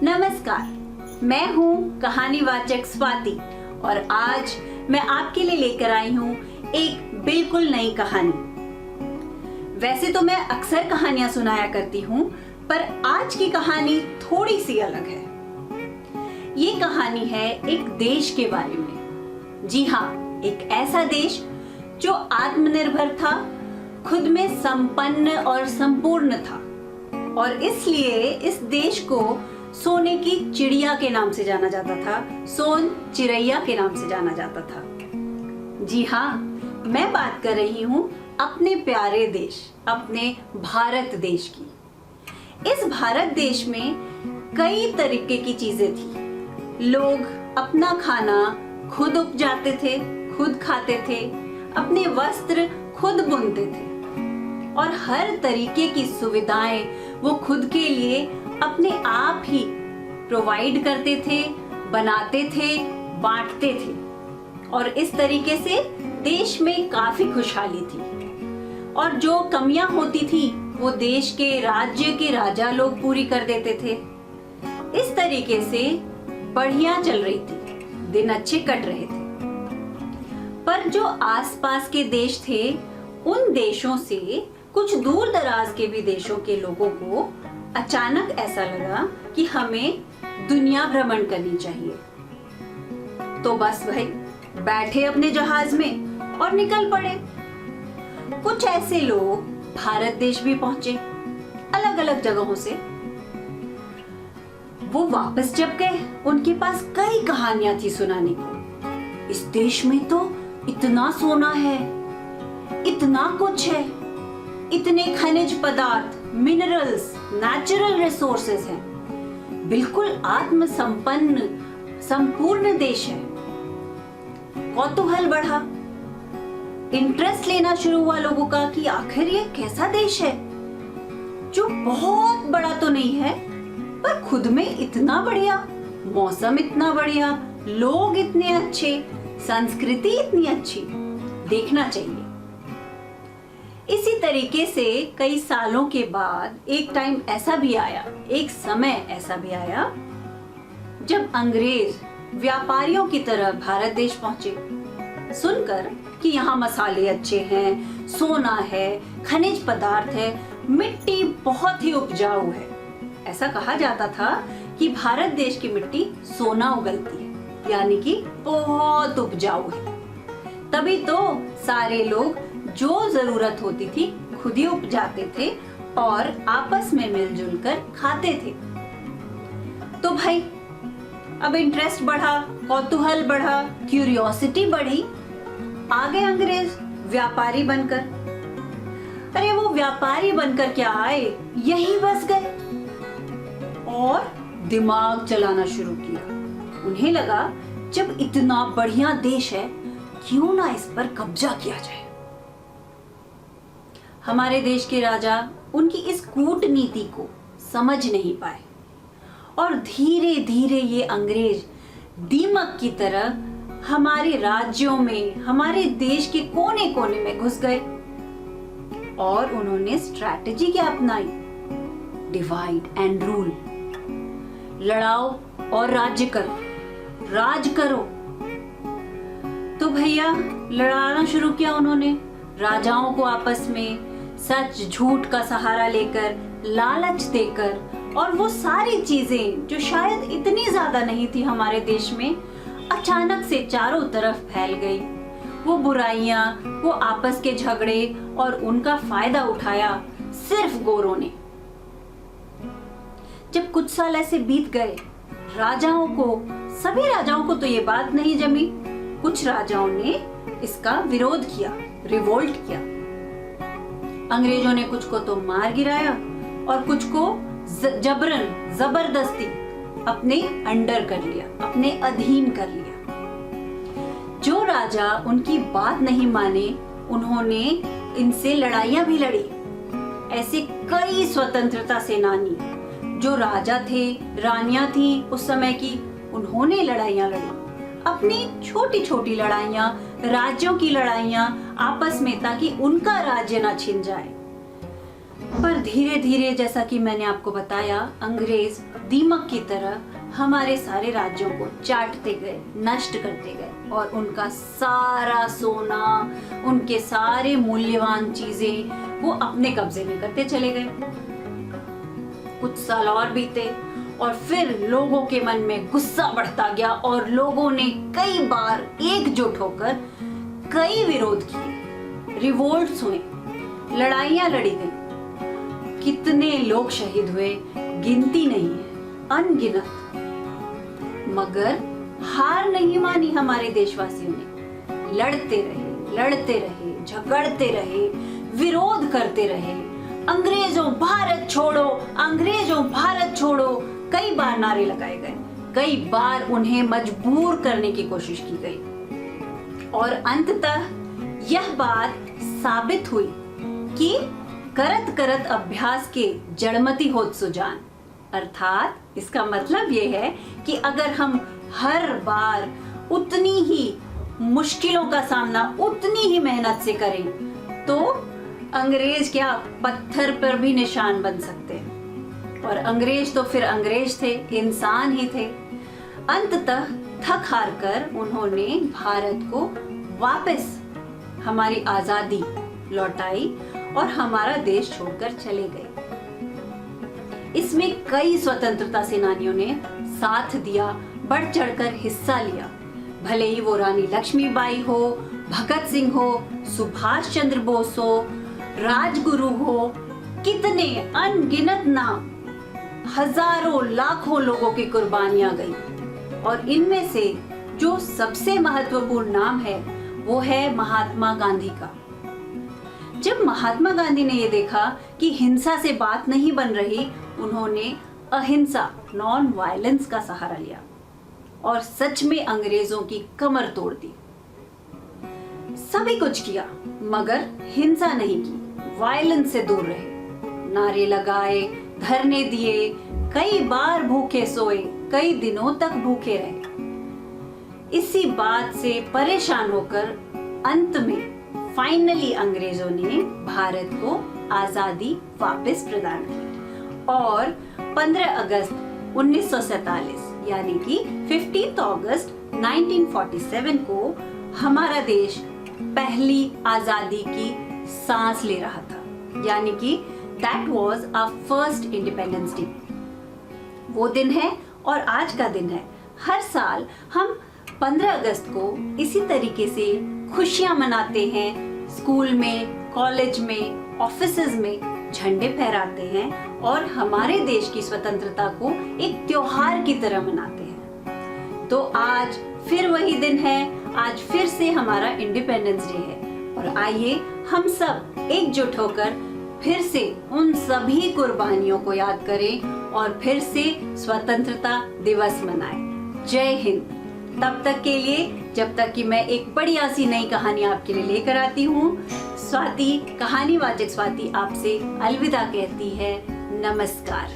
नमस्कार, मैं हूँ कहानीवाचक स्वाति और आज मैं आपके लिए लेकर आई हूँ एक बिल्कुल नई कहानी। वैसे तो मैं अक्सर कहानियां सुनाया करती हूँ, पर आज की कहानी थोड़ी सी अलग है। ये कहानी है एक देश के बारे में। जी हाँ, एक ऐसा देश जो आत्मनिर्भर था, खुद में संपन्न और संपूर्ण था और इसलिए इस देश को सोने की चिड़िया के नाम से जाना जाता था, सोन चिरैया के नाम से जाना जाता था। जी हाँ, मैं बात कर रही हूँ अपने प्यारे देश, अपने भारत देश की। इस भारत देश में कई तरीके की चीजें थी। लोग अपना खाना खुद उपजाते थे, खुद खाते थे, अपने वस्त्र खुद बुनते थे और हर तरीके की सुविधाएं वो खुद के लिए अपने आप ही प्रोवाइड करते थे, बनाते थे, बांटते थे और इस तरीके से देश में काफी खुशहाली थी। और जो कमियां होती थी वो देश के राज्य के राजा लोग पूरी कर देते थे। इस तरीके से बढ़िया चल रही थी, दिन अच्छे कट रहे थे। पर जो आसपास के देश थे, उन देशों से कुछ दूर दराज के भी देशों के लोगों को अचानक ऐसा लगा कि हमें दुनिया भ्रमण करनी चाहिए। तो बस भाई बैठे अपने जहाज में और निकल पड़े। कुछ ऐसे लोग भारत देश भी पहुंचे, अलग अलग जगहों से। वो वापस जब गए, उनके पास कई कहानियां थी सुनाने को। इस देश में तो इतना सोना है, इतना कुछ है, इतने खनिज पदार्थ, मिनरल्स, नेचुरल रिसोर्सेज हैं, बिल्कुल आत्मसंपन्न संपूर्ण देश है। कौतूहल बढ़ा, इंटरेस्ट लेना शुरू हुआ लोगों का कि आखिर ये कैसा देश है जो बहुत बड़ा तो नहीं है पर खुद में इतना बढ़िया, मौसम इतना बढ़िया, लोग इतने अच्छे, संस्कृति इतनी अच्छी, देखना चाहिए। इसी तरीके से कई सालों के बाद एक टाइम ऐसा भी आया, एक समय ऐसा भी आया जब अंग्रेज व्यापारियों की तरह भारत देश पहुंचे। सुनकर कि यहाँ मसाले अच्छे हैं, सोना है, खनिज पदार्थ है, मिट्टी बहुत ही उपजाऊ है। ऐसा कहा जाता था कि भारत देश की मिट्टी सोना उगलती है, यानी कि बहुत उपजाऊ है। तभी तो सारे लोग जो जरूरत होती थी खुद ही उपजाते थे और आपस में मिलजुल कर खाते थे। तो भाई अब इंटरेस्ट बढ़ा, कौतूहल बढ़ा, क्यूरियोसिटी बढ़ी। आगे अंग्रेज व्यापारी बनकर। अरे वो व्यापारी बनकर क्या आए, यही बस गए और दिमाग चलाना शुरू किया। उन्हें लगा जब इतना बढ़िया देश है, क्यों ना इस पर कब्जा किया जाए। हमारे देश के राजा उनकी इस कूटनीति को समझ नहीं पाए और धीरे धीरे ये अंग्रेज दीमक की तरह हमारे राज्यों में, हमारे देश के कोने कोने में घुस गए और उन्होंने स्ट्रैटेजी क्या अपनाई? Divide and rule. लड़ाओ और राज्य करो, राज करो। तो भैया लड़ाना शुरू किया उन्होंने, राजाओं को आपस में सच झूठ का सहारा लेकर, लालच देकर, और वो सारी चीजें जो शायद इतनी ज्यादा नहीं थी हमारे देश में, अचानक से चारों तरफ फैल गई। वो बुराइयां, वो आपस के झगड़े और उनका फायदा उठाया सिर्फ गोरों ने। जब कुछ साल ऐसे बीत गए, राजाओं को, सभी राजाओं को तो ये बात नहीं जमी। कुछ राजाओं ने इसका विरोध किया, रिवोल्ट किया। अंग्रेजों ने कुछ को तो मार गिराया और कुछ को जबरन, जबरदस्ती अपने अंडर कर लिया, अपने अधीन कर लिया। जो राजा उनकी बात नहीं माने, उन्होंने इनसे लड़ाइयां भी लड़ी। ऐसे कई स्वतंत्रता सेनानी जो राजा थे, रानियां थी उस समय की, उन्होंने लड़ाइयां लड़ी। अपनी छोटी छोटी लड़ाइयां, राज्यों की लड़ाइयां आपस में, ताकि उनका राज्य ना छिन जाए। पर धीरे धीरे, जैसा कि मैंने आपको बताया, अंग्रेज दीमक की तरह हमारे सारे राज्यों को चाटते गए, नष्ट करते गए और उनका सारा सोना, उनके सारे मूल्यवान चीजें वो अपने कब्जे में करते चले गए। कुछ साल और बीते और फिर लोगों के मन में गुस्सा बढ़ता गया और लोगों ने कई बार एकजुट होकर कई विरोध किए, रिवोल्ट्स हुए, लड़ाइयां लड़ी गई। कितने लोग शहीद हुए गिनती नहीं है, अनगिनत। मगर हार नहीं मानी हमारे देशवासियों ने, लड़ते रहे, झगड़ते रहे, विरोध करते रहे। अंग्रेजों भारत छोड़ो, अंग्रेजों भारत छोड़ो, कई बार नारे लगाए गए, कई बार उन्हें मजबूर करने की कोशिश की गई और अंततः यह बात साबित हुई कि करत करत अभ्यास के जड़मति होत सुजान। अर्थात इसका मतलब ये है कि अगर हम हर बार उतनी ही मुश्किलों का सामना उतनी ही मेहनत से करें तो अंग्रेज क्या पत्थर पर भी निशान बन सकते हैं। और अंग्रेज तो फिर अंग्रेज थे, इंसान ही थे। अंततः थक हार कर उन्होंने भारत को वापस हमारी आजादी लौटाई और हमारा देश छोड़कर चले गए। इसमें कई स्वतंत्रता सेनानियों ने साथ दिया, बढ़ चढ़कर हिस्सा लिया। भले ही वो रानी लक्ष्मीबाई हो, भगत सिंह हो, सुभाष चंद्र बोस हो, राजगुरु हो, कितने अनगिनत नाम, हजारों लाखों लोगों की कुर्बानियां गई। और इनमें से जो सबसे महत्वपूर्ण नाम है वो है महात्मा गांधी का। जब महात्मा गांधी ने ये देखा कि हिंसा से बात नहीं बन रही, उन्होंने अहिंसा, नॉन वायलेंस का सहारा लिया और सच में अंग्रेजों की कमर तोड़ दी। सभी कुछ किया मगर हिंसा नहीं की, वायलेंस से दूर रहे, नारे लगाए, धरने दिए, कई बार भूखे सोए, कई दिनों तक भूखे रहे। इसी बात से परेशान होकर अंत में फाइनली अंग्रेजों ने भारत को आजादी वापस प्रदान की और 15 अगस्त 1947 यानी कि 15 अगस्त 1947 को हमारा देश पहली आजादी की सांस ले रहा था, यानी कि that was our first independence day. वो दिन है और आज का दिन है। हर साल हम 15 अगस्त को इसी तरीके से खुशियां मनाते हैं, स्कूल में, कॉलेज में, ऑफिसेज में झंडे फहराते हैं और हमारे देश की स्वतंत्रता को एक त्योहार की तरह मनाते हैं। तो आज फिर वही दिन है, आज फिर से हमारा इंडिपेंडेंस डे है और आइए हम सब एकजुट होकर फिर से उन सभी कुर्बानियों को याद करें और फिर से स्वतंत्रता दिवस मनाएं। जय हिंद। तब तक के लिए, जब तक कि मैं एक बढ़िया सी नई कहानी आपके लिए लेकर आती हूँ, स्वाति, कहानीवाचक स्वाति आपसे अलविदा कहती है। नमस्कार।